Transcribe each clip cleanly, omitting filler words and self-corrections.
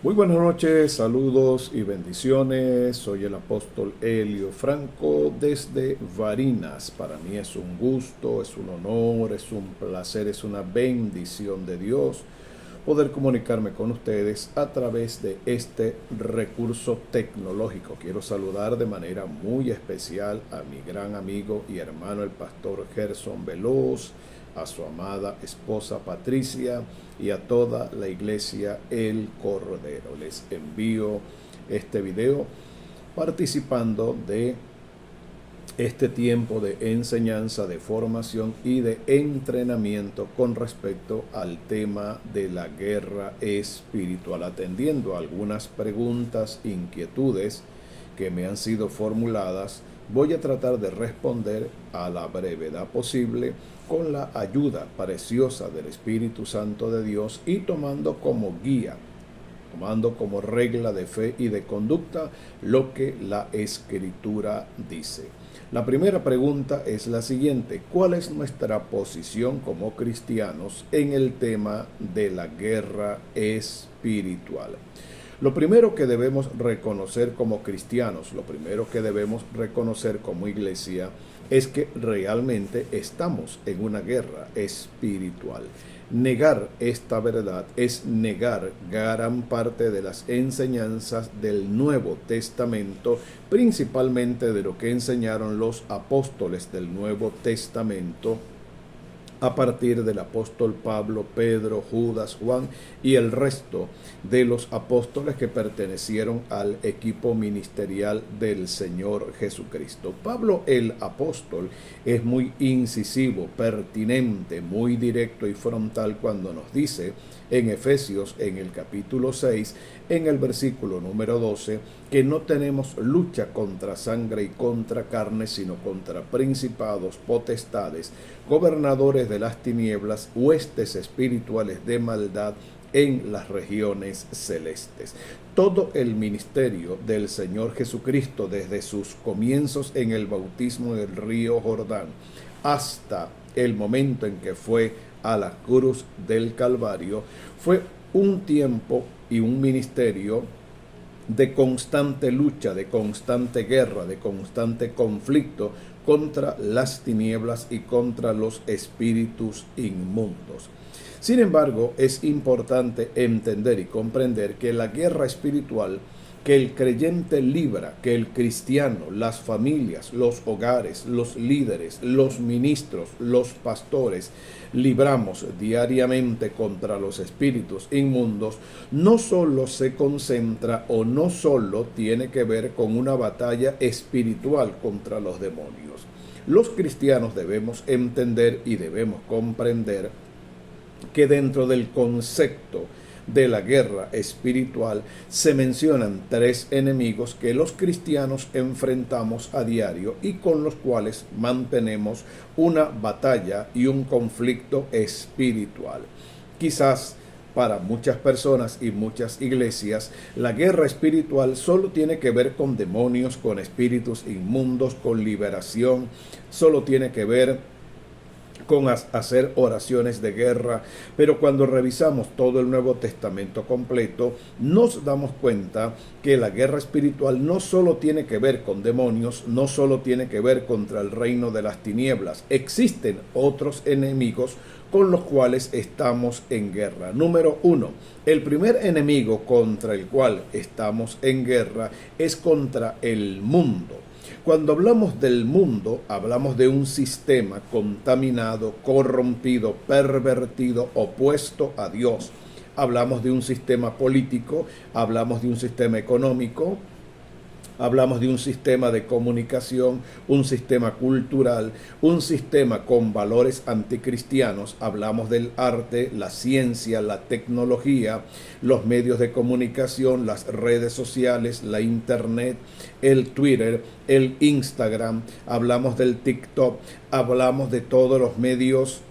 Muy buenas noches, saludos y bendiciones. Soy el apóstol Elio Franco desde Varinas. Para mí es un gusto, es un honor, es un placer, es una bendición de Dios poder comunicarme con ustedes a través de este recurso tecnológico. Quiero saludar de manera muy especial a mi gran amigo y hermano el pastor Gerson Veloz, a su amada esposa Patricia y a toda la iglesia El Cordero. Les envío este video participando de este tiempo de enseñanza, de formación y de entrenamiento con respecto al tema de la guerra espiritual, atendiendo a algunas preguntas, inquietudes que me han sido formuladas. Voy a tratar de responder a la brevedad posible con la ayuda preciosa del Espíritu Santo de Dios y tomando como guía, tomando como regla de fe y de conducta lo que la Escritura dice. La primera pregunta es la siguiente: ¿cuál es nuestra posición como cristianos en el tema de la guerra espiritual? Lo primero que debemos reconocer como cristianos, lo primero que debemos reconocer como iglesia, es que realmente estamos en una guerra espiritual. Negar esta verdad es negar gran parte de las enseñanzas del Nuevo Testamento, principalmente de lo que enseñaron los apóstoles del Nuevo Testamento, a partir del apóstol Pablo, Pedro, Judas, Juan y el resto de los apóstoles que pertenecieron al equipo ministerial del Señor Jesucristo. Pablo el apóstol es muy incisivo, pertinente, muy directo y frontal cuando nos dice en Efesios, en el capítulo 6, en el versículo número 12, que no tenemos lucha contra sangre y contra carne, sino contra principados, potestades, gobernadores de las tinieblas, huestes espirituales de maldad en las regiones celestes. Todo el ministerio del Señor Jesucristo, desde sus comienzos en el bautismo del río Jordán hasta el momento en que fue a la cruz del Calvario, fue un tiempo y un ministerio de constante lucha, de constante guerra, de constante conflicto contra las tinieblas y contra los espíritus inmundos. Sin embargo, es importante entender y comprender que la guerra espiritual que el creyente libra, que el cristiano, las familias, los hogares, los líderes, los ministros, los pastores, libramos diariamente contra los espíritus inmundos, no solo se concentra o no solo tiene que ver con una batalla espiritual contra los demonios. Los cristianos debemos entender y debemos comprender que dentro del concepto de la guerra espiritual se mencionan tres enemigos que los cristianos enfrentamos a diario y con los cuales mantenemos una batalla y un conflicto espiritual. Quizás para muchas personas y muchas iglesias, la guerra espiritual solo tiene que ver con demonios, con espíritus inmundos, con liberación, solo tiene que ver con hacer oraciones de guerra, pero cuando revisamos todo el Nuevo Testamento completo, nos damos cuenta que la guerra espiritual no solo tiene que ver con demonios, no solo tiene que ver contra el reino de las tinieblas, existen otros enemigos con los cuales estamos en guerra. Número uno, el primer enemigo contra el cual estamos en guerra es contra el mundo. Cuando hablamos del mundo, hablamos de un sistema contaminado, corrompido, pervertido, opuesto a Dios. Hablamos de un sistema político, hablamos de un sistema económico, hablamos de un sistema de comunicación, un sistema cultural, un sistema con valores anticristianos. Hablamos del arte, la ciencia, la tecnología, los medios de comunicación, las redes sociales, la internet, el Twitter, el Instagram. Hablamos del TikTok, hablamos de todos los medios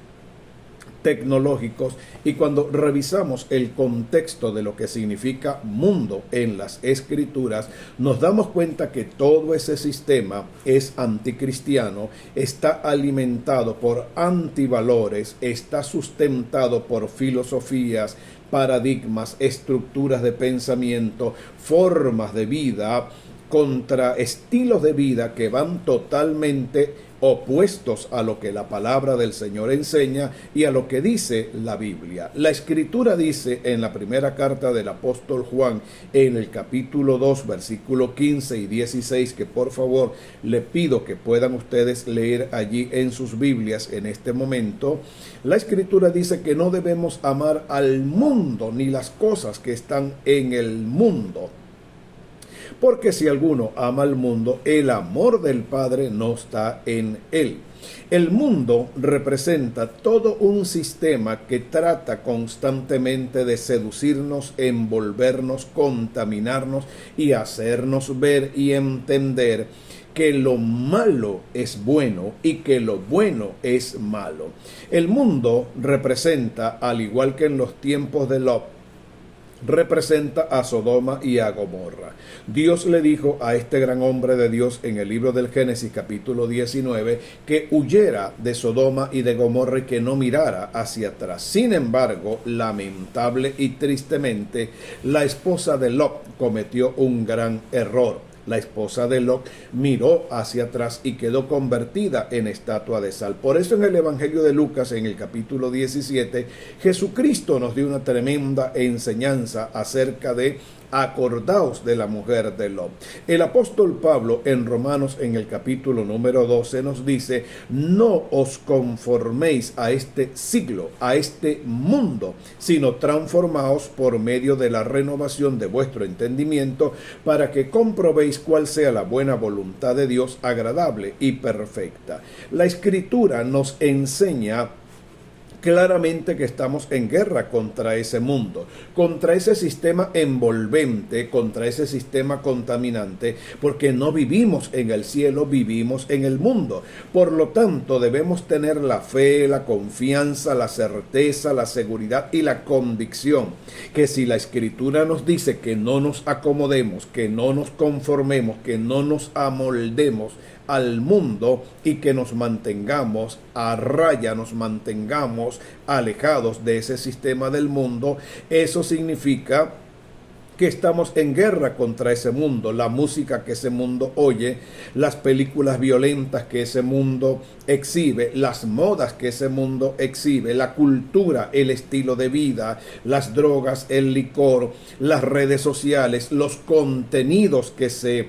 tecnológicos, y cuando revisamos el contexto de lo que significa mundo en las escrituras, nos damos cuenta que todo ese sistema es anticristiano, está alimentado por antivalores, está sustentado por filosofías, paradigmas, estructuras de pensamiento, formas de vida, contra estilos de vida que van totalmente opuestos a lo que la palabra del Señor enseña y a lo que dice la Biblia. La Escritura dice en la primera carta del apóstol Juan, en el capítulo 2, versículo 15 y 16, que por favor le pido que puedan ustedes leer allí en sus Biblias en este momento. La Escritura dice que no debemos amar al mundo ni las cosas que están en el mundo. Porque si alguno ama al mundo, el amor del Padre no está en él. El mundo representa todo un sistema que trata constantemente de seducirnos, envolvernos, contaminarnos y hacernos ver y entender que lo malo es bueno y que lo bueno es malo. El mundo representa, al igual que en los tiempos de Lot, representa a Sodoma y a Gomorra. Dios le dijo a este gran hombre de Dios en el libro del Génesis capítulo 19 que huyera de Sodoma y de Gomorra y que no mirara hacia atrás. Sin embargo, lamentable y tristemente, la esposa de Lot cometió un gran error. La esposa de Lot miró hacia atrás y quedó convertida en estatua de sal. Por eso en el Evangelio de Lucas, en el capítulo 17, Jesucristo nos dio una tremenda enseñanza acerca de acordaos de la mujer de Lot. El apóstol Pablo en Romanos en el capítulo número 12 nos dice: no os conforméis a este siglo, a este mundo, sino transformaos por medio de la renovación de vuestro entendimiento, para que comprobéis cuál sea la buena voluntad de Dios, agradable y perfecta. La Escritura nos enseña claramente que estamos en guerra contra ese mundo, contra ese sistema envolvente, contra ese sistema contaminante, porque no vivimos en el cielo, vivimos en el mundo. Por lo tanto, debemos tener la fe, la confianza, la certeza, la seguridad y la convicción que si la Escritura nos dice que no nos acomodemos, que no nos conformemos, que no nos amoldemos al mundo y que nos mantengamos a raya, nos mantengamos alejados de ese sistema del mundo, eso significa que estamos en guerra contra ese mundo. La música que ese mundo oye, las películas violentas que ese mundo exhibe, las modas que ese mundo exhibe, la cultura, el estilo de vida, las drogas, el licor, las redes sociales, los contenidos que se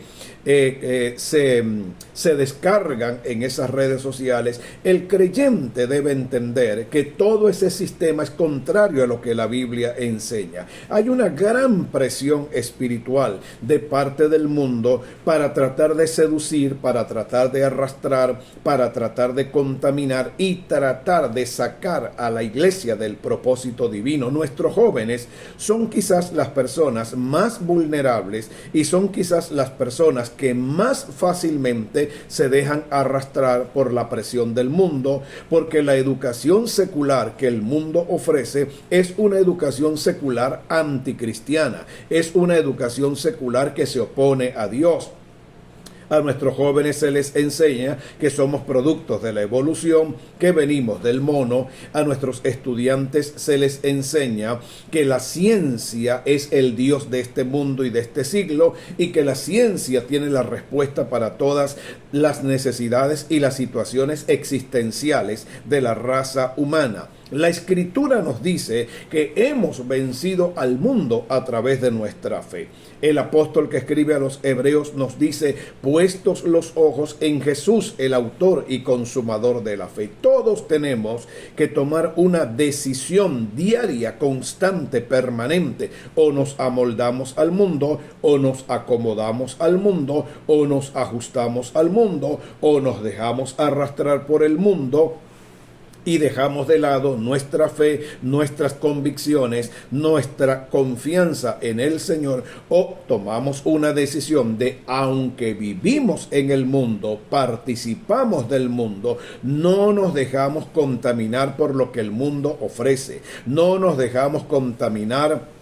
descargan en esas redes sociales. El creyente debe entender que todo ese sistema es contrario a lo que la Biblia enseña. Hay una gran presión espiritual de parte del mundo para tratar de seducir, para tratar de arrastrar, para tratar de contaminar y tratar de sacar a la iglesia del propósito divino. Nuestros jóvenes son quizás las personas más vulnerables y son quizás las personas que más fácilmente se dejan arrastrar por la presión del mundo, porque la educación secular que el mundo ofrece es una educación secular anticristiana, es una educación secular que se opone a Dios. A nuestros jóvenes se les enseña que somos productos de la evolución, que venimos del mono. A nuestros estudiantes se les enseña que la ciencia es el Dios de este mundo y de este siglo, y que la ciencia tiene la respuesta para todas las necesidades y las situaciones existenciales de la raza humana. La Escritura nos dice que hemos vencido al mundo a través de nuestra fe. El apóstol que escribe a los Hebreos nos dice: puestos los ojos en Jesús, el autor y consumador de la fe. Todos tenemos que tomar una decisión diaria, constante, permanente. O nos amoldamos al mundo, o nos acomodamos al mundo, o nos ajustamos al mundo, o nos dejamos arrastrar por el mundo y dejamos de lado nuestra fe, nuestras convicciones, nuestra confianza en el Señor, o tomamos una decisión de, aunque vivimos en el mundo, participamos del mundo, no nos dejamos contaminar por lo que el mundo ofrece, no nos dejamos contaminar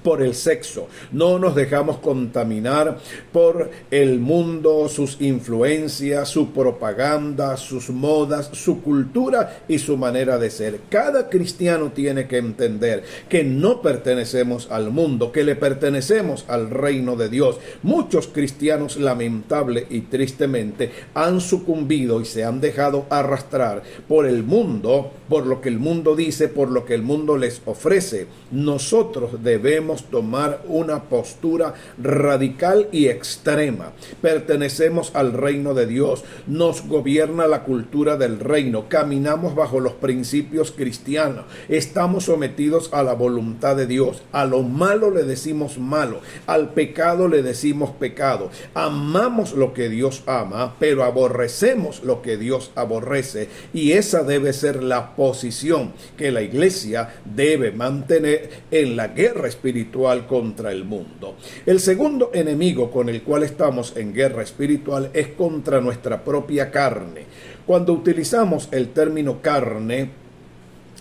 por el sexo, no nos dejamos contaminar por el mundo, sus influencias, su propaganda, sus modas, su cultura y su manera de ser. Cada cristiano tiene que entender que no pertenecemos al mundo, que le pertenecemos al reino de Dios. Muchos cristianos, lamentable y tristemente, han sucumbido y se han dejado arrastrar por el mundo, por lo que el mundo dice, por lo que el mundo les ofrece. Nosotros debemos tomar una postura radical y extrema. Pertenecemos al reino de Dios, nos gobierna la cultura del reino, caminamos bajo los principios cristianos, estamos sometidos a la voluntad de Dios. A lo malo le decimos malo, al pecado le decimos pecado. Amamos lo que Dios ama, pero aborrecemos lo que Dios aborrece, y esa debe ser la posición que la iglesia debe mantener en la guerra espiritual contra el mundo. El segundo enemigo con el cual estamos en guerra espiritual es contra nuestra propia carne. Cuando utilizamos el término carne,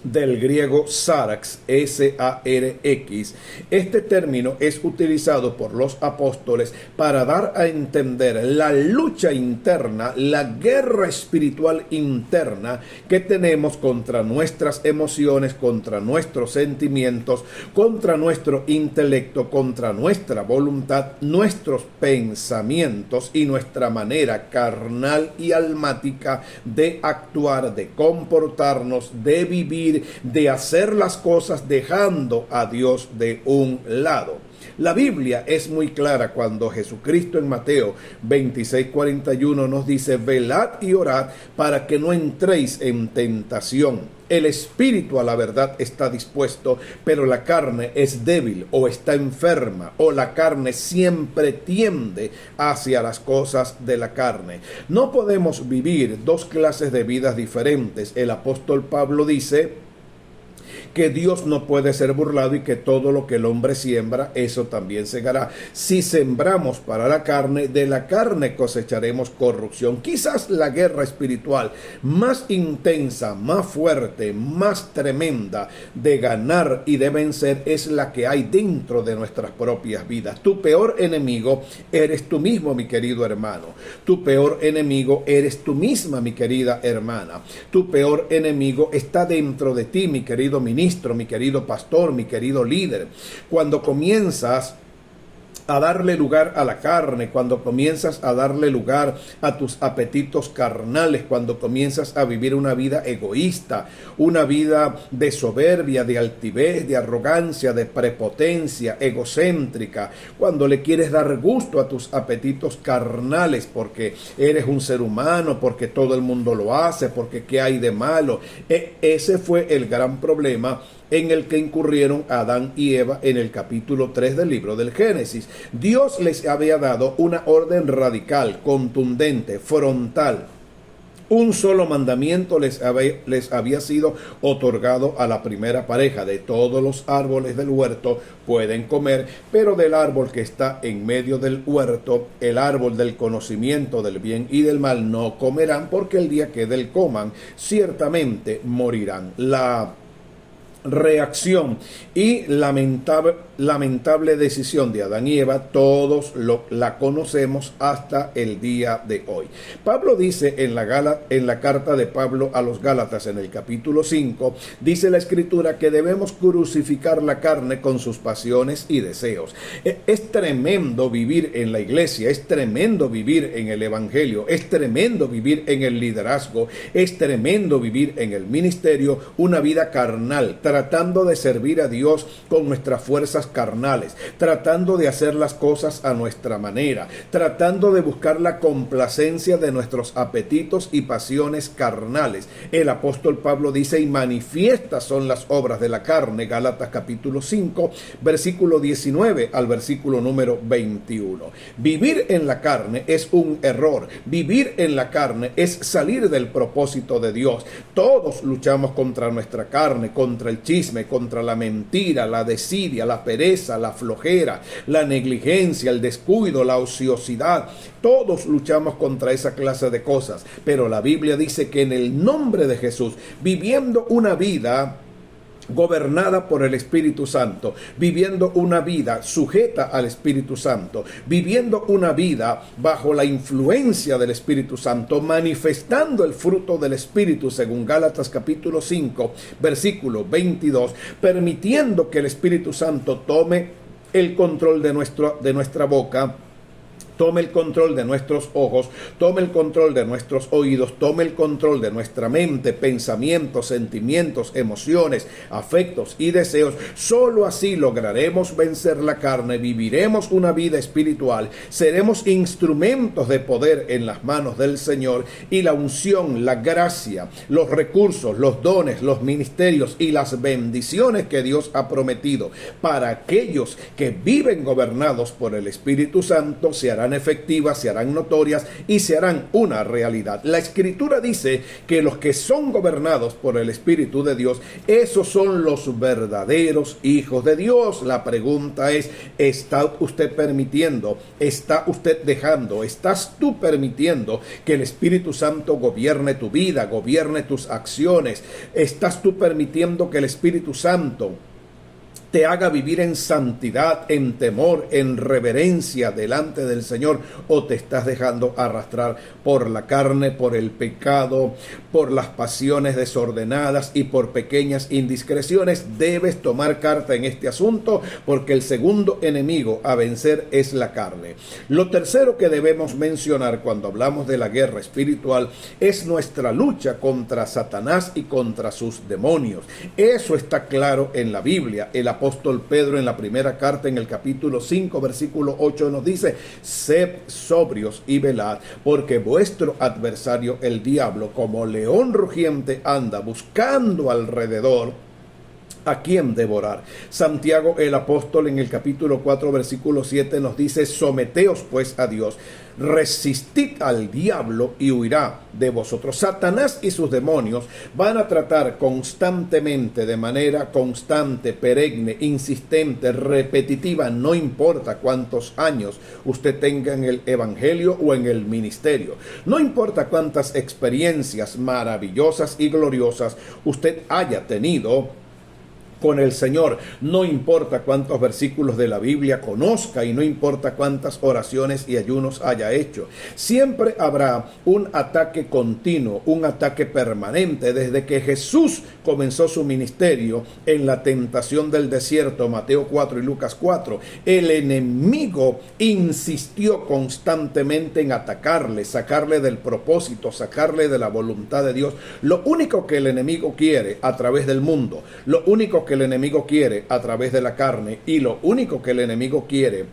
del griego sarx, S-A-R-X. Este término es utilizado por los apóstoles para dar a entender la lucha interna, la guerra espiritual interna que tenemos contra nuestras emociones, contra nuestros sentimientos, contra nuestro intelecto, contra nuestra voluntad, nuestros pensamientos y nuestra manera carnal y almática de actuar, de comportarnos, de vivir, de hacer las cosas dejando a Dios de un lado. La Biblia es muy clara cuando Jesucristo en Mateo 26:41 nos dice: velad y orad para que no entréis en tentación. El espíritu a la verdad está dispuesto, pero la carne es débil o está enferma, o la carne siempre tiende hacia las cosas de la carne. No podemos vivir dos clases de vidas diferentes. El apóstol Pablo dice que Dios no puede ser burlado y que todo lo que el hombre siembra, eso también segará. Si sembramos para la carne, de la carne cosecharemos corrupción. Quizás la guerra espiritual más intensa, más fuerte, más tremenda de ganar y de vencer es la que hay dentro de nuestras propias vidas. Tu peor enemigo eres tú mismo, mi querido hermano. Tu peor enemigo eres tú misma, mi querida hermana. Tu peor enemigo está dentro de ti, mi querido ministro, mi querido pastor, mi querido líder. Cuando comienzas a darle lugar a la carne, cuando comienzas a darle lugar a tus apetitos carnales, cuando comienzas a vivir una vida egoísta, una vida de soberbia, de altivez, de arrogancia, de prepotencia, egocéntrica, cuando le quieres dar gusto a tus apetitos carnales porque eres un ser humano, porque todo el mundo lo hace, porque ¿qué hay de malo? Ese fue el gran problema en el que incurrieron Adán y Eva en el capítulo 3 del libro del Génesis. Dios les había dado una orden radical, contundente, frontal. Un solo mandamiento les había sido otorgado a la primera pareja: de todos los árboles del huerto pueden comer, pero del árbol que está en medio del huerto, el árbol del conocimiento del bien y del mal, no comerán, porque el día que del coman, ciertamente morirán. La reacción y lamentable decisión de Adán y Eva, todos la conocemos hasta el día de hoy. Pablo dice en la carta de Pablo a los Gálatas, en el capítulo 5, dice la escritura que debemos crucificar la carne con sus pasiones y deseos. Es tremendo vivir en la iglesia, es tremendo vivir en el evangelio, es tremendo vivir en el liderazgo, es tremendo vivir en el ministerio una vida carnal, tratando de servir a Dios con nuestras fuerzas carnales, tratando de hacer las cosas a nuestra manera, tratando de buscar la complacencia de nuestros apetitos y pasiones carnales. El apóstol Pablo dice: y manifiestas son las obras de la carne, Gálatas capítulo 5, versículo 19 al versículo número 21. Vivir en la carne es un error. Vivir en la carne es salir del propósito de Dios. Todos luchamos contra nuestra carne, contra el chisme, contra la mentira, la desidia, la pereza, la flojera, la negligencia, el descuido, la ociosidad. Todos luchamos contra esa clase de cosas, pero la Biblia dice que en el nombre de Jesús, viviendo una vida gobernada por el Espíritu Santo, viviendo una vida sujeta al Espíritu Santo, viviendo una vida bajo la influencia del Espíritu Santo, manifestando el fruto del Espíritu, según Gálatas capítulo 5, versículo 22, permitiendo que el Espíritu Santo tome el control de nuestra boca, tome el control de nuestros ojos, tome el control de nuestros oídos, tome el control de nuestra mente, pensamientos, sentimientos, emociones, afectos y deseos. Solo así lograremos vencer la carne, viviremos una vida espiritual, seremos instrumentos de poder en las manos del Señor, y la unción, la gracia, los recursos, los dones, los ministerios y las bendiciones que Dios ha prometido para aquellos que viven gobernados por el Espíritu Santo se harán efectivas, se harán notorias y se harán una realidad. La Escritura dice que los que son gobernados por el Espíritu de Dios, esos son los verdaderos hijos de Dios. La pregunta es, ¿está usted permitiendo, está usted dejando, estás tú permitiendo que el Espíritu Santo gobierne tu vida, gobierne tus acciones? ¿Estás tú permitiendo que el Espíritu Santo te haga vivir en santidad, en temor, en reverencia delante del Señor, o te estás dejando arrastrar por la carne, por el pecado, por las pasiones desordenadas y por pequeñas indiscreciones? Debes tomar carta en este asunto, porque el segundo enemigo a vencer es la carne. Lo tercero que debemos mencionar cuando hablamos de la guerra espiritual es nuestra lucha contra Satanás y contra sus demonios. Eso está claro en la Biblia. El apóstol Pedro, en la primera carta, en el capítulo 5, versículo 8, nos dice: sed sobrios y velad, porque vuestro adversario el diablo, como león rugiente, anda buscando alrededor a quien devorar. Santiago el apóstol, en el capítulo 4, versículo 7, nos dice: someteos pues a Dios, resistid al diablo y huirá de vosotros. Satanás y sus demonios van a tratar constantemente, de manera constante, perenne, insistente, repetitiva, no importa cuántos años usted tenga en el evangelio o en el ministerio, no importa cuántas experiencias maravillosas y gloriosas usted haya tenido con el Señor, no importa cuántos versículos de la Biblia conozca y no importa cuántas oraciones y ayunos haya hecho, siempre habrá un ataque continuo, un ataque permanente. Desde que Jesús comenzó su ministerio en la tentación del desierto, Mateo 4 y Lucas 4, el enemigo insistió constantemente en atacarle, sacarle del propósito, sacarle de la voluntad de Dios. Lo único que el enemigo quiere a través del mundo, lo único que el enemigo quiere a través de la carne, y lo único que el enemigo quiere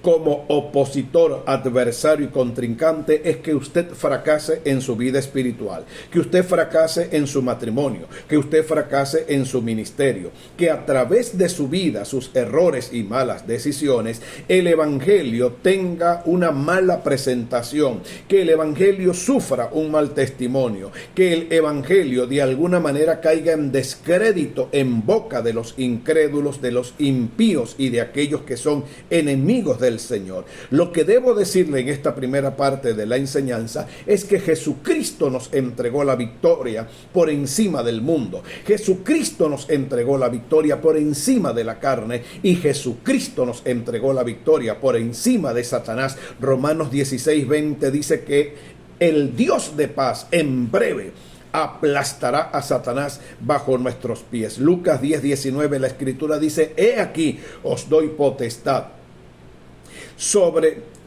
como opositor, adversario y contrincante, es que usted fracase en su vida espiritual, que usted fracase en su matrimonio, que usted fracase en su ministerio, que a través de su vida, sus errores y malas decisiones, el evangelio tenga una mala presentación, que el evangelio sufra un mal testimonio, que el evangelio de alguna manera caiga en descrédito en boca de los incrédulos, de los impíos y de aquellos que son enemigos del Señor. Lo que debo decirle en esta primera parte de la enseñanza es que Jesucristo nos entregó la victoria por encima del mundo. Jesucristo nos entregó la victoria por encima de la carne, y Jesucristo nos entregó la victoria por encima de Satanás. Romanos 16:20 dice que el Dios de paz en breve aplastará a Satanás bajo nuestros pies. Lucas 10:19, la Escritura dice: he aquí os doy potestad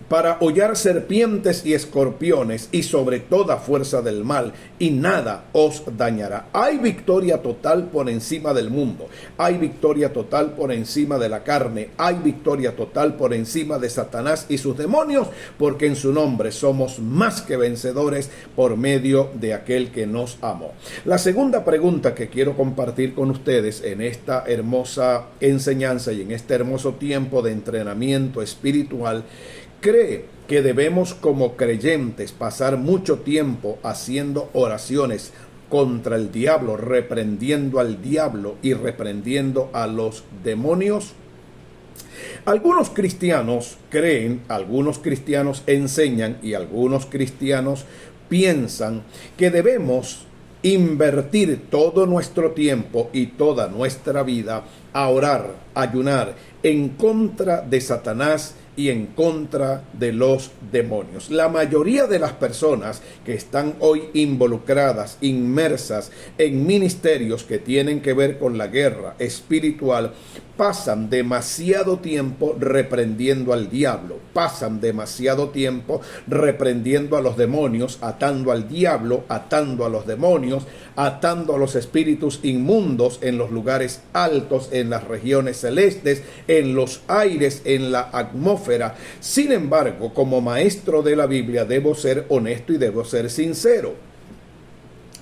para hollar serpientes y escorpiones y sobre toda fuerza del mal, y nada os dañará. Hay victoria total por encima del mundo, hay victoria total por encima de la carne, hay victoria total por encima de Satanás y sus demonios, porque en su nombre somos más que vencedores por medio de aquel que nos amó. La segunda pregunta que quiero compartir con ustedes en esta hermosa enseñanza y en este hermoso tiempo de entrenamiento espiritual: ¿cree que debemos como creyentes pasar mucho tiempo haciendo oraciones contra el diablo, reprendiendo al diablo y reprendiendo a los demonios? Algunos cristianos creen, algunos cristianos enseñan y algunos cristianos piensan que debemos invertir todo nuestro tiempo y toda nuestra vida a orar, ayunar en contra de Satanás y en contra de los demonios. La mayoría de las personas que están hoy involucradas, inmersas en ministerios que tienen que ver con la guerra espiritual, pasan demasiado tiempo reprendiendo al diablo, pasan demasiado tiempo reprendiendo a los demonios, atando al diablo, atando a los demonios, atando a los espíritus inmundos en los lugares altos, en las regiones celestes, en los aires, en la atmósfera. Sin embargo, como maestro de la Biblia, debo ser honesto y debo ser sincero.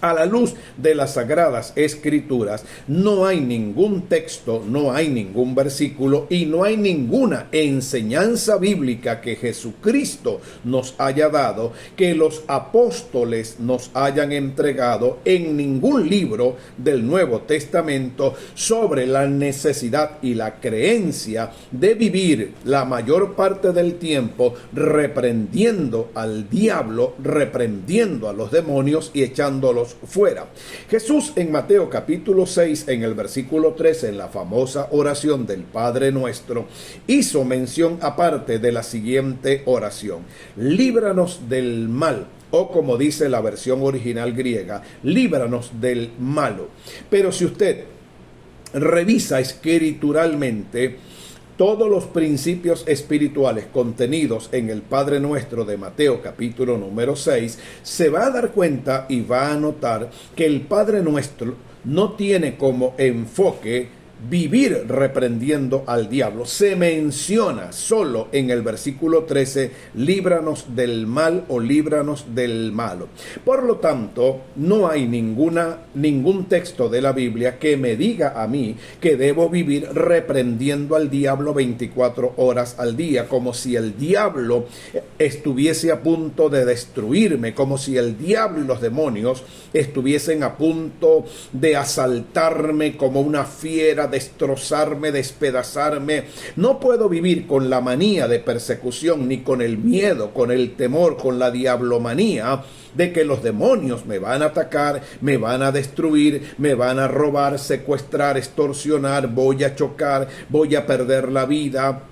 A la luz de las Sagradas Escrituras, no hay ningún texto, no hay ningún versículo y no hay ninguna enseñanza bíblica que Jesucristo nos haya dado, que los apóstoles nos hayan entregado en ningún libro del Nuevo Testamento sobre la necesidad y la creencia de vivir la mayor parte del tiempo reprendiendo al diablo, reprendiendo a los demonios y echándolos fuera. Jesús en Mateo capítulo 6, en el versículo 13, en la famosa oración del Padre Nuestro, hizo mención aparte de la siguiente oración: líbranos del mal, o como dice la versión original griega, líbranos del malo. Pero si usted revisa escrituralmente todos los principios espirituales contenidos en el Padre Nuestro de Mateo capítulo número 6, se va a dar cuenta y va a notar que el Padre Nuestro no tiene como enfoque vivir reprendiendo al diablo. Se menciona solo en el versículo 13, líbranos del mal o líbranos del malo. Por lo tanto, no hay ningún texto de la Biblia que me diga a mí que debo vivir reprendiendo al diablo 24 horas al día, como si el diablo estuviese a punto de destruirme, como si el diablo y los demonios estuviesen a punto de asaltarme como una fiera, destrozarme, despedazarme. No puedo vivir con la manía de persecución, ni con el miedo, con el temor, con la diablomanía de que los demonios me van a atacar, me van a destruir, me van a robar, secuestrar, extorsionar, voy a chocar, voy a perder la vida.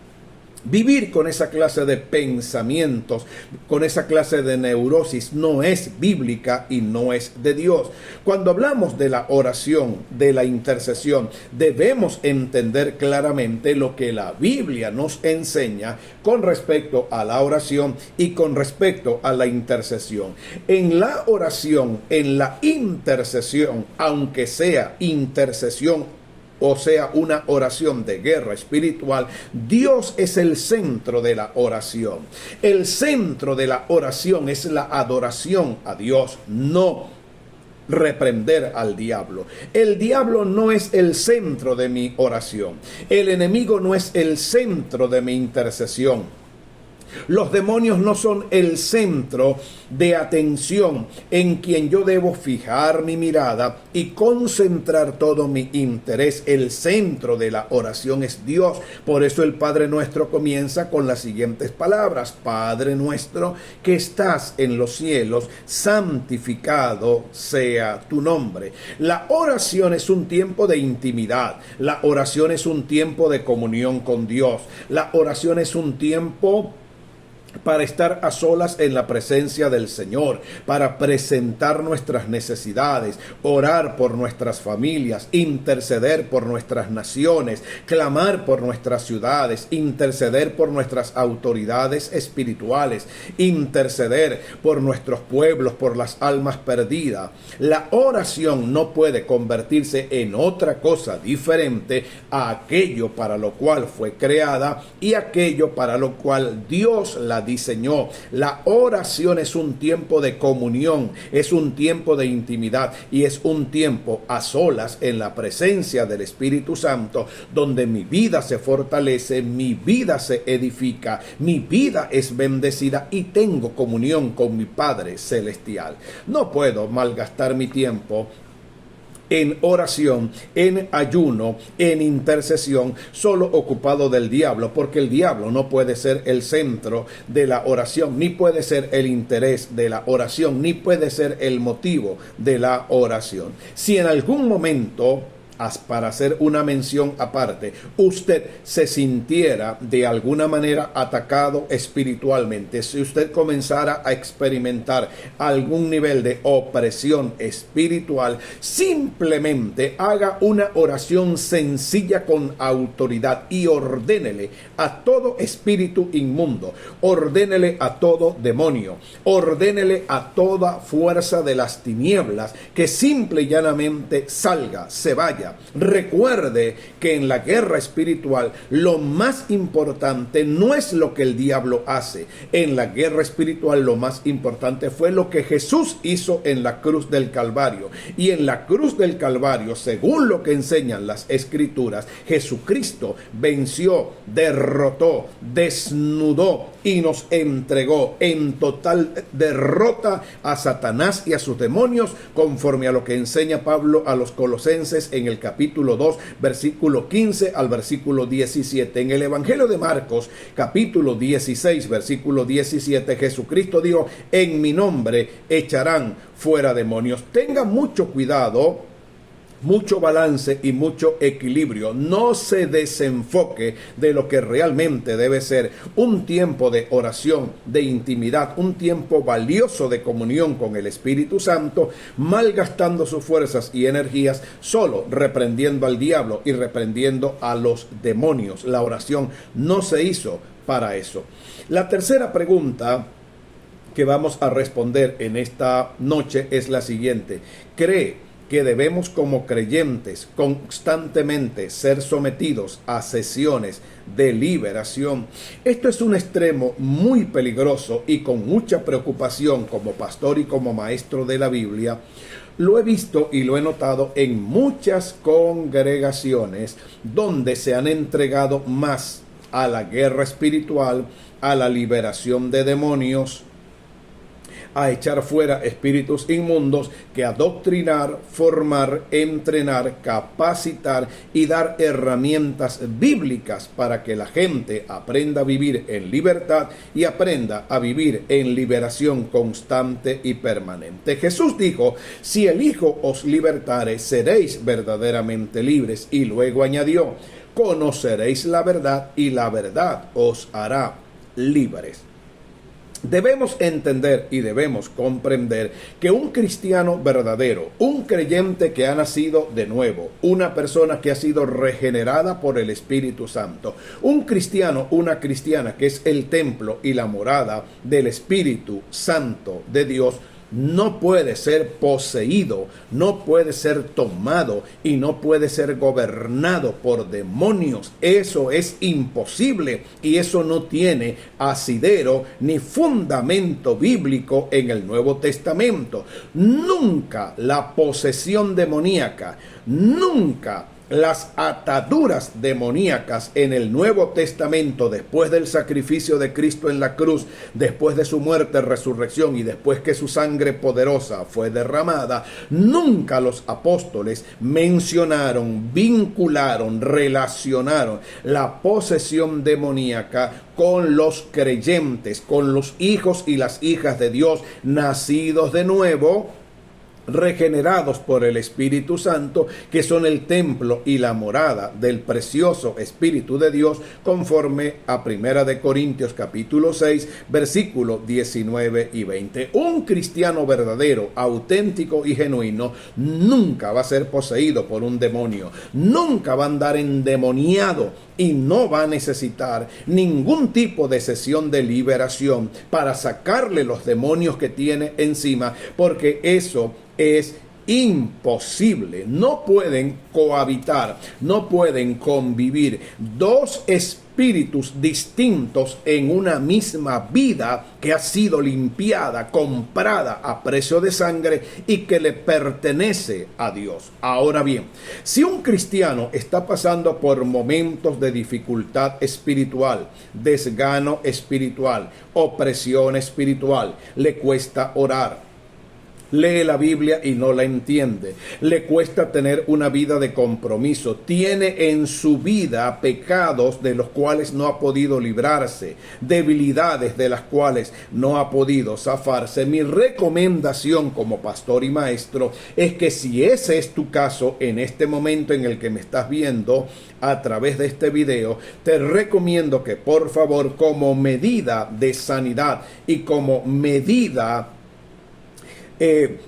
Vivir con esa clase de pensamientos, con esa clase de neurosis, no es bíblica y no es de Dios. Cuando hablamos de la oración, de la intercesión, debemos entender claramente lo que la Biblia nos enseña con respecto a la oración y con respecto a la intercesión. En la oración, en la intercesión, aunque sea intercesión, o sea, una oración de guerra espiritual, Dios es el centro de la oración. El centro de la oración es la adoración a Dios, no reprender al diablo. El diablo no es el centro de mi oración. El enemigo no es el centro de mi intercesión. Los demonios no son el centro de atención en quien yo debo fijar mi mirada y concentrar todo mi interés. El centro de la oración es Dios. Por eso el Padre Nuestro comienza con las siguientes palabras: Padre nuestro que estás en los cielos, santificado sea tu nombre. La oración es un tiempo de intimidad. La oración es un tiempo de comunión con Dios. La oración es un tiempo para estar a solas en la presencia del Señor, para presentar nuestras necesidades, orar por nuestras familias, interceder por nuestras naciones, clamar por nuestras ciudades, interceder por nuestras autoridades espirituales, interceder por nuestros pueblos, por las almas perdidas. La oración no puede convertirse en otra cosa diferente a aquello para lo cual fue creada y aquello para lo cual Dios la diseñó. La oración es un tiempo de comunión, es un tiempo de intimidad y es un tiempo a solas en la presencia del Espíritu Santo, donde mi vida se fortalece, mi vida se edifica, mi vida es bendecida y tengo comunión con mi Padre Celestial. No puedo malgastar mi tiempo en oración, en ayuno, en intercesión, solo ocupado del diablo, porque el diablo no puede ser el centro de la oración, ni puede ser el interés de la oración, ni puede ser el motivo de la oración. Si en algún momento, para hacer una mención aparte, usted se sintiera de alguna manera atacado espiritualmente, si usted comenzara a experimentar algún nivel de opresión espiritual, simplemente haga una oración sencilla con autoridad y ordénele a todo espíritu inmundo, ordénele a todo demonio, ordénele a toda fuerza de las tinieblas que simple y llanamente salga, se vaya. Recuerde que en la guerra espiritual lo más importante no es lo que el diablo hace. En la guerra espiritual lo más importante fue lo que Jesús hizo en la cruz del Calvario. Y en la cruz del Calvario, según lo que enseñan las Escrituras, Jesucristo venció, derrotó, desnudó y nos entregó en total derrota a Satanás y a sus demonios, conforme a lo que enseña Pablo a los Colosenses en el capítulo 2, versículo 15 al versículo 17. En el Evangelio de Marcos, capítulo 16, versículo 17, Jesucristo dijo: en mi nombre echarán fuera demonios. Tenga mucho cuidado, mucho balance y mucho equilibrio. No se desenfoque de lo que realmente debe ser un tiempo de oración, de intimidad, un tiempo valioso de comunión con el Espíritu Santo, malgastando sus fuerzas y energías solo reprendiendo al diablo y reprendiendo a los demonios. La oración no se hizo para eso. La tercera pregunta que vamos a responder en esta noche es la siguiente: ¿cree que debemos como creyentes constantemente ser sometidos a sesiones de liberación? Esto es un extremo muy peligroso y con mucha preocupación como pastor y como maestro de la Biblia. Lo he visto y lo he notado en muchas congregaciones donde se han entregado más a la guerra espiritual, a la liberación de demonios, a echar fuera espíritus inmundos, que a doctrinar, formar, entrenar, capacitar y dar herramientas bíblicas para que la gente aprenda a vivir en libertad y aprenda a vivir en liberación constante y permanente. Jesús dijo: si el Hijo os libertare, seréis verdaderamente libres. Y luego añadió: conoceréis la verdad y la verdad os hará libres. Debemos entender y debemos comprender que un cristiano verdadero, un creyente que ha nacido de nuevo, una persona que ha sido regenerada por el Espíritu Santo, un cristiano, una cristiana que es el templo y la morada del Espíritu Santo de Dios, no puede ser poseído, no puede ser tomado y no puede ser gobernado por demonios. Eso es imposible y eso no tiene asidero ni fundamento bíblico en el Nuevo Testamento. Nunca la posesión demoníaca, nunca las ataduras demoníacas en el Nuevo Testamento, después del sacrificio de Cristo en la cruz, después de su muerte, resurrección y después que su sangre poderosa fue derramada, nunca los apóstoles mencionaron, vincularon, relacionaron la posesión demoníaca con los creyentes, con los hijos y las hijas de Dios nacidos de nuevo, regenerados por el Espíritu Santo, que son el templo y la morada del precioso Espíritu de Dios, conforme a 1 de Corintios capítulo 6, versículos 19 y 20. Un cristiano verdadero, auténtico y genuino nunca va a ser poseído por un demonio, nunca va a andar endemoniado y no va a necesitar ningún tipo de sesión de liberación para sacarle los demonios que tiene encima, porque eso es imposible. No pueden cohabitar, no pueden convivir dos espíritus distintos en una misma vida que ha sido limpiada, comprada a precio de sangre y que le pertenece a Dios. Ahora bien, si un cristiano está pasando por momentos de dificultad espiritual, desgano espiritual, opresión espiritual, le cuesta orar, lee la Biblia y no la entiende, le cuesta tener una vida de compromiso, tiene en su vida pecados de los cuales no ha podido librarse, debilidades de las cuales no ha podido zafarse. Mi recomendación como pastor y maestro es que si ese es tu caso en este momento en el que me estás viendo a través de este video, te recomiendo que por favor, como medida de sanidad y como medida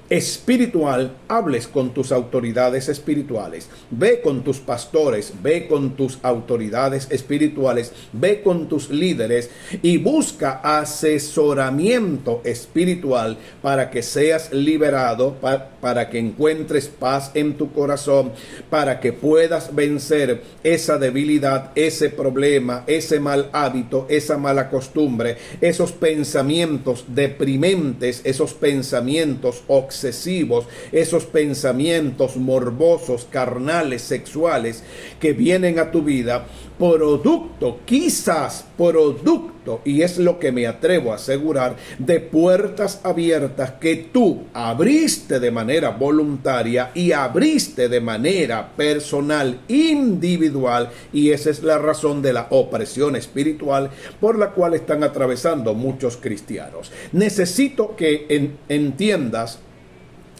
espiritual, hables con tus autoridades espirituales, ve con tus pastores, ve con tus autoridades espirituales, ve con tus líderes y busca asesoramiento espiritual para que seas liberado, para que encuentres paz en tu corazón, para que puedas vencer esa debilidad, ese problema, ese mal hábito, esa mala costumbre, esos pensamientos deprimentes, esos pensamientos obsesivos, esos pensamientos morbosos, carnales, sexuales que vienen a tu vida, quizás producto, y es lo que me atrevo a asegurar, de puertas abiertas que tú abriste de manera voluntaria y abriste de manera personal, individual, y esa es la razón de la opresión espiritual por la cual están atravesando muchos cristianos. Necesito que entiendas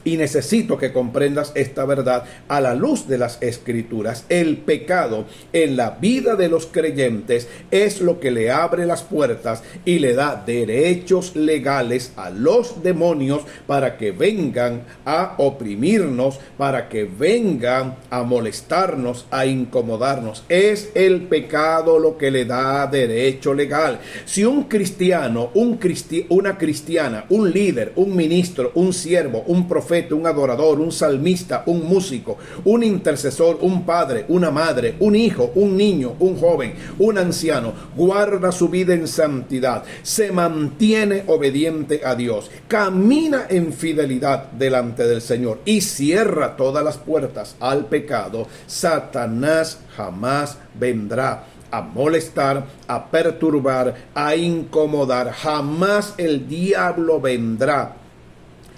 y necesito que comprendas esta verdad a la luz de las Escrituras. El pecado en la vida de los creyentes es lo que le abre las puertas y le da derechos legales a los demonios para que vengan a oprimirnos, para que vengan a molestarnos, a incomodarnos. Es el pecado lo que le da derecho legal. Si un cristiano, una cristiana, un líder, un ministro, un siervo, un profeta, un adorador, un salmista, un músico, un intercesor, un padre, una madre, un hijo, un niño, un joven, un anciano, guarda su vida en santidad, se mantiene obediente a Dios, camina en fidelidad delante del Señor y cierra todas las puertas al pecado, Satanás jamás vendrá a molestar, a perturbar, a incomodar. Jamás el diablo vendrá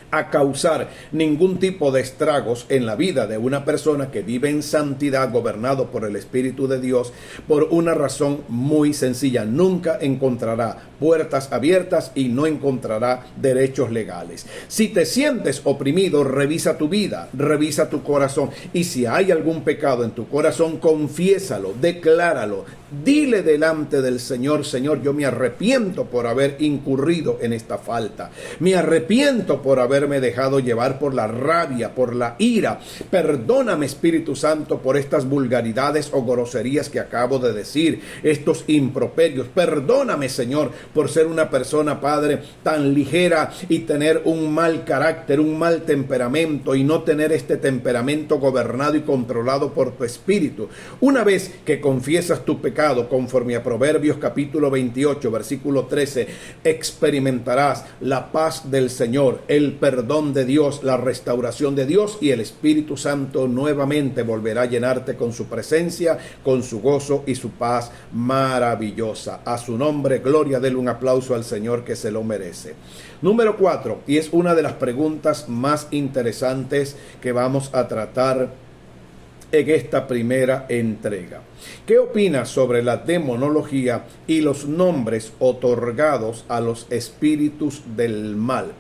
a causar ningún tipo de estragos en la vida de una persona que vive en santidad, gobernado por el Espíritu de Dios, por una razón muy sencilla: nunca encontrará puertas abiertas y no encontrará derechos legales. Si te sientes oprimido, revisa tu vida, revisa tu corazón, y si hay algún pecado en tu corazón, confiésalo, decláralo, dile delante del Señor: Señor, yo me arrepiento por haber incurrido en esta falta, me arrepiento por haberme dejado llevar por la rabia, por la ira. Perdóname, Espíritu Santo, por estas vulgaridades o groserías que acabo de decir, estos improperios. Perdóname, Señor, por ser una persona, Padre, tan ligera y tener un mal carácter, un mal temperamento, y no tener este temperamento gobernado y controlado por tu Espíritu. Una vez que confiesas tu pecado, conforme a Proverbios capítulo 28, versículo 13, experimentarás la paz del Señor, el perdón de Dios, la restauración de Dios, y el Espíritu Santo nuevamente volverá a llenarte con su presencia, con su gozo y su paz maravillosa. A su nombre, gloria, denle un aplauso al Señor, que se lo merece. Número 4, y es una de las preguntas más interesantes que vamos a tratar en esta primera entrega. ¿Qué opinas sobre la demonología y los nombres otorgados a los espíritus del mal?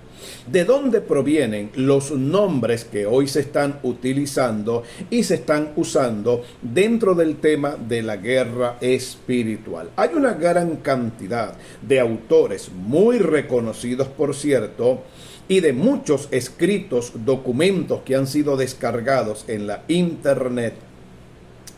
¿De dónde provienen los nombres que hoy se están utilizando y se están usando dentro del tema de la guerra espiritual? Hay una gran cantidad de autores muy reconocidos, por cierto, y de muchos escritos, documentos que han sido descargados en la internet,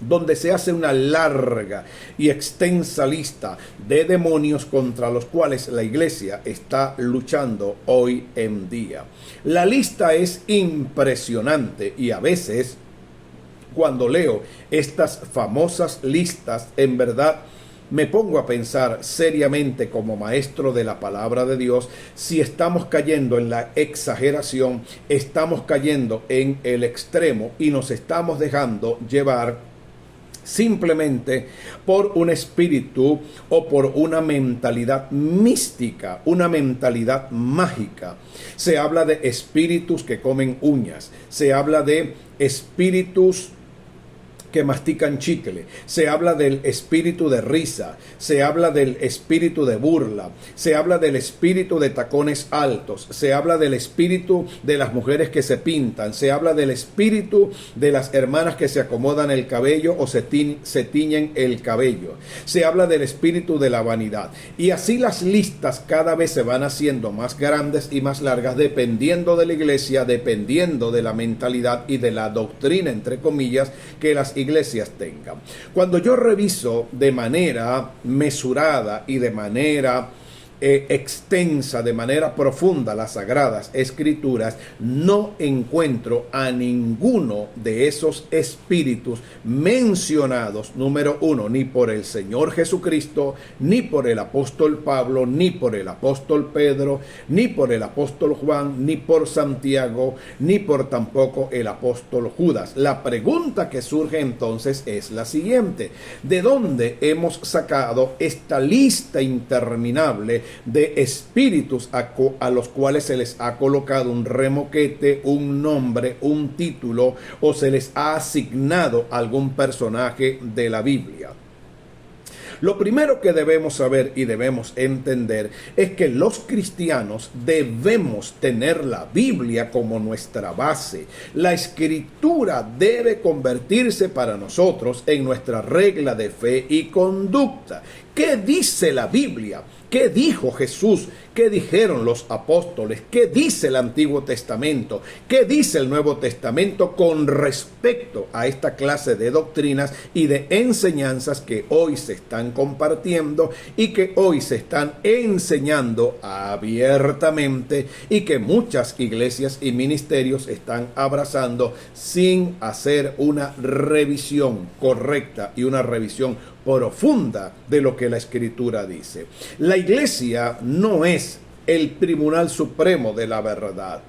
donde se hace una larga y extensa lista de demonios contra los cuales la iglesia está luchando hoy en día. La lista es impresionante, y a veces, cuando leo estas famosas listas, en verdad me pongo a pensar seriamente, como maestro de la palabra de Dios, si estamos cayendo en la exageración, estamos cayendo en el extremo y nos estamos dejando llevar simplemente por un espíritu o por una mentalidad mística, una mentalidad mágica. Se habla de espíritus que comen uñas, se habla de espíritus que mastican chicle, se habla del espíritu de risa, se habla del espíritu de burla, se habla del espíritu de tacones altos, se habla del espíritu de las mujeres que se pintan, se habla del espíritu de las hermanas que se acomodan el cabello o se tiñen el cabello, se habla del espíritu de la vanidad, y así las listas cada vez se van haciendo más grandes y más largas dependiendo de la iglesia, dependiendo de la mentalidad y de la doctrina, entre comillas, que las iglesias tengan. Cuando yo reviso de manera mesurada y de manera extensa, de manera profunda las Sagradas Escrituras, no encuentro a ninguno de esos espíritus mencionados, número uno, ni por el Señor Jesucristo, ni por el apóstol Pablo, ni por el apóstol Pedro, ni por el apóstol Juan, ni por Santiago, ni por tampoco el apóstol Judas. La pregunta que surge entonces es la siguiente: ¿de dónde hemos sacado esta lista interminable de espíritus a los cuales se les ha colocado un remoquete, un nombre, un título, o se les ha asignado algún personaje de la Biblia? Lo primero que debemos saber y debemos entender es que los cristianos debemos tener la Biblia como nuestra base. La Escritura debe convertirse para nosotros en nuestra regla de fe y conducta. ¿Qué dice la Biblia? ¿Qué dijo Jesús? ¿Qué dijeron los apóstoles? ¿Qué dice el Antiguo Testamento? ¿Qué dice el Nuevo Testamento con respecto a esta clase de doctrinas y de enseñanzas que hoy se están compartiendo y que hoy se están enseñando abiertamente y que muchas iglesias y ministerios están abrazando sin hacer una revisión correcta y una revisión profunda de lo que la Escritura dice? La iglesia no es el tribunal supremo de la verdad.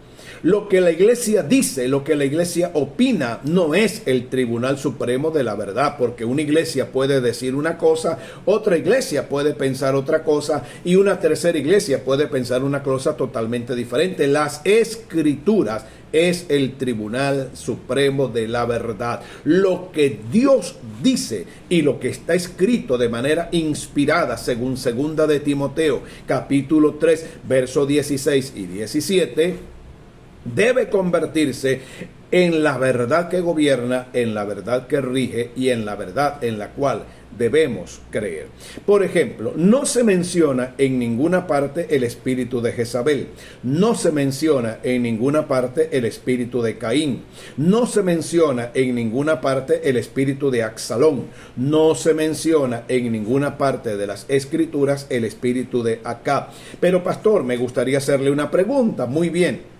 Lo que la iglesia dice, lo que la iglesia opina, no es el tribunal supremo de la verdad, porque una iglesia puede decir una cosa, otra iglesia puede pensar otra cosa, y una tercera iglesia puede pensar una cosa totalmente diferente. Las Escrituras es el tribunal supremo de la verdad. Lo que Dios dice y lo que está escrito de manera inspirada, según 2 de Timoteo, capítulo 3, versos 16 y 17, debe convertirse en la verdad que gobierna, en la verdad que rige y en la verdad en la cual debemos creer. Por ejemplo, no se menciona en ninguna parte el espíritu de Jezabel, no se menciona en ninguna parte el espíritu de Caín, no se menciona en ninguna parte el espíritu de Absalón, no se menciona en ninguna parte de las Escrituras el espíritu de Acab. Pero pastor, me gustaría hacerle una pregunta. Muy bien.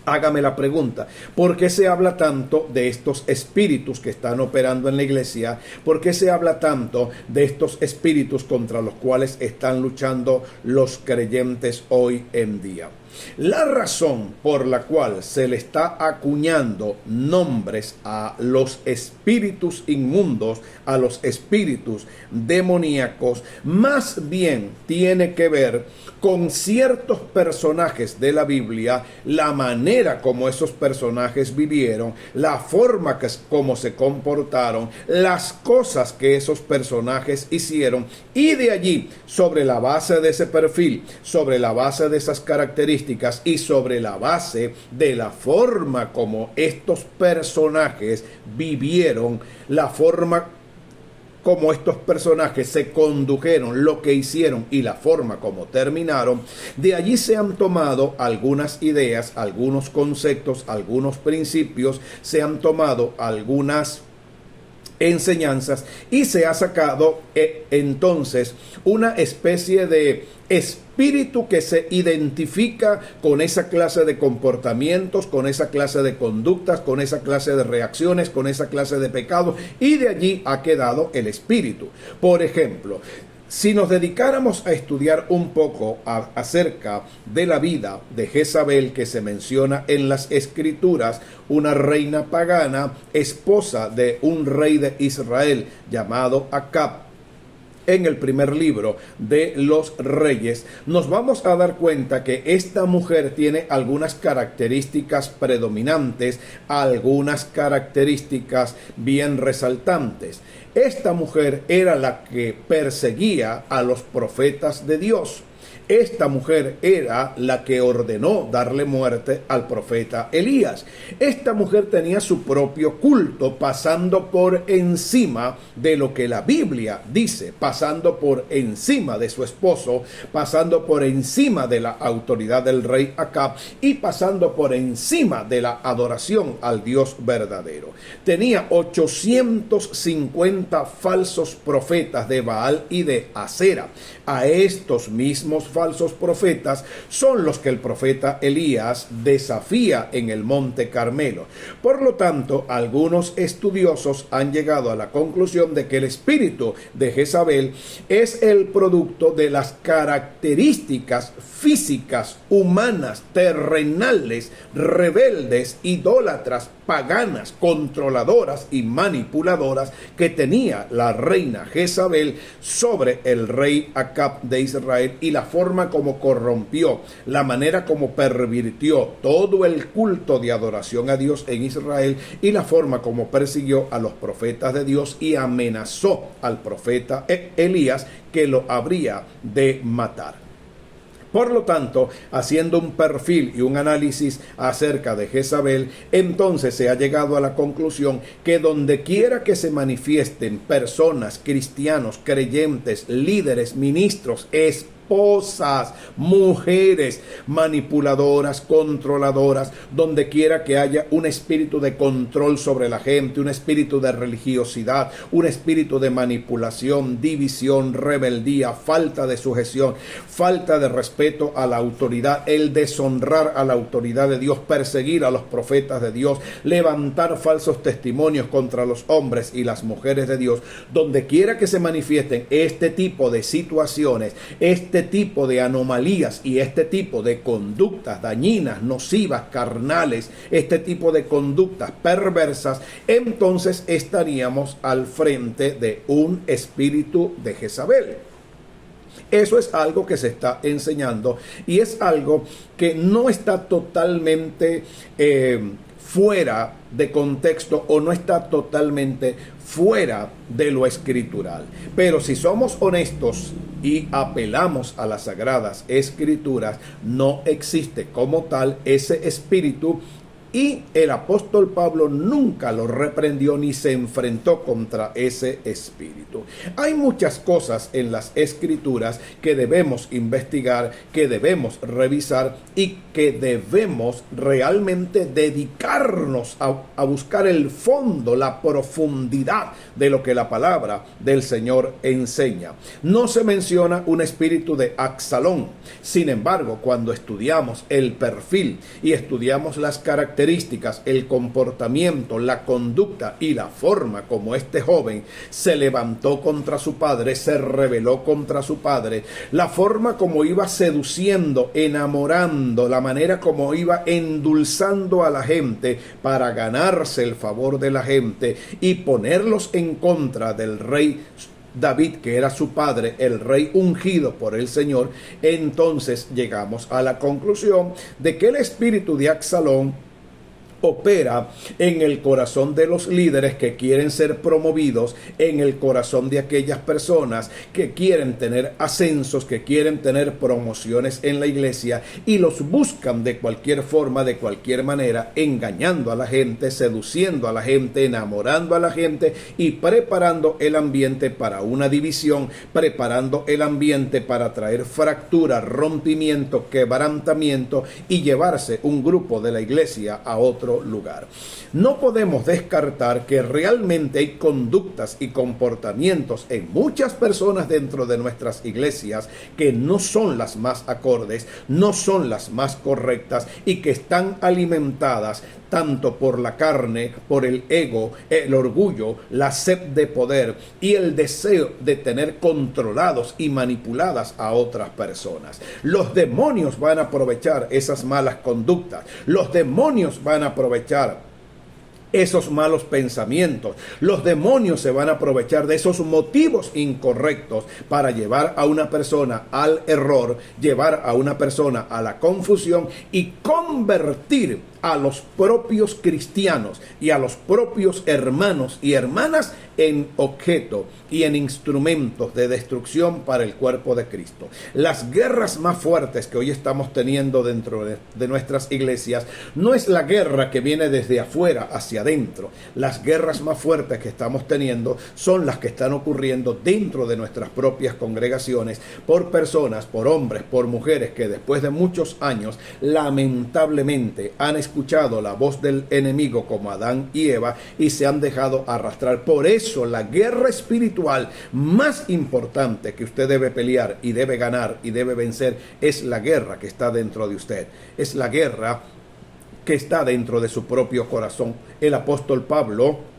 Hágame la pregunta: ¿por qué se habla tanto de estos espíritus que están operando en la iglesia? ¿Por qué se habla tanto de estos espíritus contra los cuales están luchando los creyentes hoy en día? La razón por la cual se le está acuñando nombres a los espíritus inmundos, a los espíritus demoníacos, más bien tiene que ver con ciertos personajes de la Biblia, la manera como esos personajes vivieron, la forma como se comportaron, las cosas que esos personajes hicieron, y de allí, sobre la base de ese perfil, sobre la base de esas características y sobre la base de la forma como estos personajes vivieron, la forma como estos personajes se condujeron, lo que hicieron y la forma como terminaron, de allí se han tomado algunas ideas, algunos conceptos, algunos principios, se han tomado algunas enseñanzas y se ha sacado entonces una especie de espíritu que se identifica con esa clase de comportamientos, con esa clase de conductas, con esa clase de reacciones, con esa clase de pecados, y de allí ha quedado el espíritu. Por ejemplo, Si nos dedicáramos a estudiar un poco acerca de la vida de Jezabel, que se menciona en las Escrituras, una reina pagana, esposa de un rey de Israel llamado Acab, en el primer libro de los Reyes, nos vamos a dar cuenta que esta mujer tiene algunas características predominantes, algunas características bien resaltantes. Esta mujer era la que perseguía a los profetas de Dios. Esta mujer era la que ordenó darle muerte al profeta Elías. Esta mujer tenía su propio culto, pasando por encima de lo que la Biblia dice, pasando por encima de su esposo, pasando por encima de la autoridad del rey Acab y pasando por encima de la adoración al Dios verdadero. Tenía 850 falsos profetas de Baal y de Asera. A estos mismos falsos profetas son los que el profeta Elías desafía en el Monte Carmelo. Por lo tanto, algunos estudiosos han llegado a la conclusión de que el espíritu de Jezabel es el producto de las características físicas, humanas, terrenales, rebeldes, idólatras, paganas, controladoras y manipuladoras que tenía la reina Jezabel sobre el rey Acab de Israel, y la forma como corrompió, la manera como pervirtió todo el culto de adoración a Dios en Israel, y la forma como persiguió a los profetas de Dios y amenazó al profeta Elías que lo habría de matar. Por lo tanto, haciendo un perfil y un análisis acerca de Jezabel, entonces se ha llegado a la conclusión que donde quiera que se manifiesten personas, cristianos, creyentes, líderes, ministros, esposas, mujeres manipuladoras, controladoras, donde quiera que haya un espíritu de control sobre la gente, un espíritu de religiosidad, un espíritu de manipulación, división, rebeldía, falta de sujeción, falta de respeto a la autoridad, el deshonrar a la autoridad de Dios, perseguir a los profetas de Dios, levantar falsos testimonios contra los hombres y las mujeres de Dios, donde quiera que se manifiesten este tipo de situaciones, este tipo de anomalías y este tipo de conductas dañinas, nocivas, carnales, este tipo de conductas perversas, entonces estaríamos al frente de un espíritu de Jezabel. Eso es algo que se está enseñando y es algo que no está totalmente fuera de contexto o no está totalmente fuera de lo escritural. Pero si somos honestos y apelamos a las sagradas escrituras, no existe como tal ese espíritu, y el apóstol Pablo nunca lo reprendió ni se enfrentó contra ese espíritu. Hay muchas cosas en las escrituras que debemos investigar, que debemos revisar y que debemos realmente dedicarnos a buscar el fondo, la profundidad de lo que la palabra del Señor enseña. No se menciona un espíritu de Absalón. Sin embargo, cuando estudiamos el perfil y estudiamos las características, el comportamiento, la conducta y la forma como este joven se levantó contra su padre, se rebeló contra su padre, la forma como iba seduciendo, enamorando, la manera como iba endulzando a la gente para ganarse el favor de la gente y ponerlos en contra del rey David, que era su padre, el rey ungido por el Señor, entonces llegamos a la conclusión de que el espíritu de Absalón opera en el corazón de los líderes que quieren ser promovidos, en el corazón de aquellas personas que quieren tener ascensos, que quieren tener promociones en la iglesia, y los buscan de cualquier forma, de cualquier manera, engañando a la gente, seduciendo a la gente, enamorando a la gente y preparando el ambiente para una división, preparando el ambiente para traer fractura, rompimiento, quebrantamiento y llevarse un grupo de la iglesia a otro segundo lugar, no podemos descartar que realmente hay conductas y comportamientos en muchas personas dentro de nuestras iglesias que no son las más acordes, no son las más correctas y que están alimentadas tanto por la carne, por el ego, el orgullo, la sed de poder y el deseo de tener controlados y manipuladas a otras personas. Los demonios van a aprovechar esas malas conductas. Los demonios van a aprovechar esos malos pensamientos. Los demonios se van a aprovechar de esos motivos incorrectos para llevar a una persona al error, llevar a una persona a la confusión y convertir a los propios cristianos y a los propios hermanos y hermanas en objeto y en instrumentos de destrucción para el cuerpo de Cristo. Las guerras más fuertes que hoy estamos teniendo dentro de nuestras iglesias no es la guerra que viene desde afuera hacia adentro. Las guerras más fuertes que estamos teniendo son las que están ocurriendo dentro de nuestras propias congregaciones por personas, por hombres, por mujeres que después de muchos años lamentablemente han escuchado la voz del enemigo como Adán y Eva y se han dejado arrastrar. Por eso la guerra espiritual más importante que usted debe pelear y debe ganar y debe vencer es la guerra que está dentro de usted. Es la guerra que está dentro de su propio corazón. El apóstol Pablo,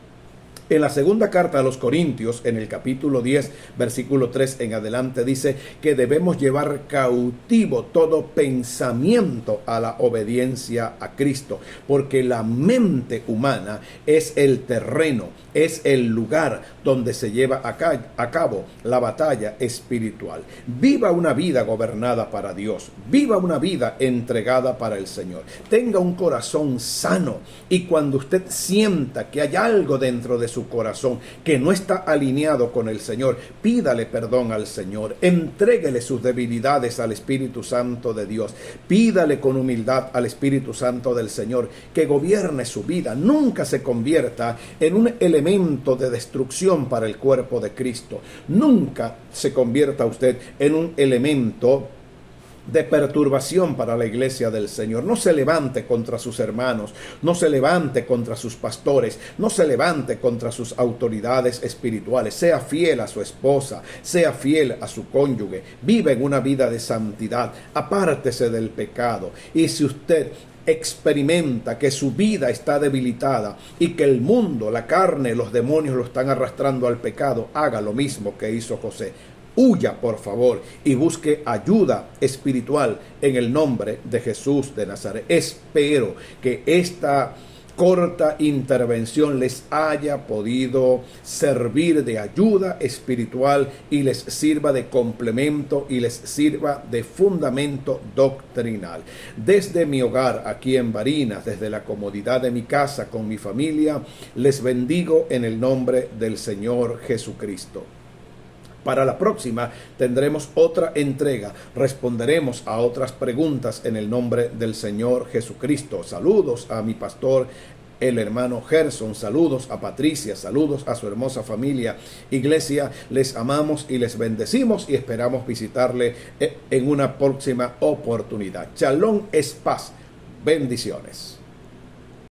en la segunda carta a los Corintios, en el capítulo 10, versículo 3 en adelante, dice que debemos llevar cautivo todo pensamiento a la obediencia a Cristo, porque la mente humana es el terreno, es el lugar donde se lleva a cabo la batalla espiritual. Viva una vida gobernada para Dios, viva una vida entregada para el Señor, tenga un corazón sano y cuando usted sienta que hay algo dentro de su corazón que no está alineado con el Señor, pídale perdón al Señor, entréguele sus debilidades al Espíritu Santo de Dios, pídale con humildad al Espíritu Santo del Señor que gobierne su vida, nunca se convierta en un elemento de destrucción para el cuerpo de Cristo, nunca se convierta usted en un elemento de perturbación para la iglesia del Señor. No se levante contra sus hermanos, no se levante contra sus pastores, no se levante contra sus autoridades espirituales. Sea fiel a su esposa, sea fiel a su cónyuge, vive en una vida de santidad, apártese del pecado. Y si usted experimenta que su vida está debilitada y que el mundo, la carne, los demonios lo están arrastrando al pecado, haga lo mismo que hizo José. Huya, por favor, y busque ayuda espiritual en el nombre de Jesús de Nazaret. Espero que esta corta intervención les haya podido servir de ayuda espiritual y les sirva de complemento y les sirva de fundamento doctrinal. Desde mi hogar aquí en Barinas, desde la comodidad de mi casa con mi familia, les bendigo en el nombre del Señor Jesucristo. Para la próxima tendremos otra entrega, responderemos a otras preguntas en el nombre del Señor Jesucristo. Saludos a mi pastor, el hermano Gerson, saludos a Patricia, saludos a su hermosa familia. Iglesia, les amamos y les bendecimos y esperamos visitarle en una próxima oportunidad. Shalom es paz. Bendiciones.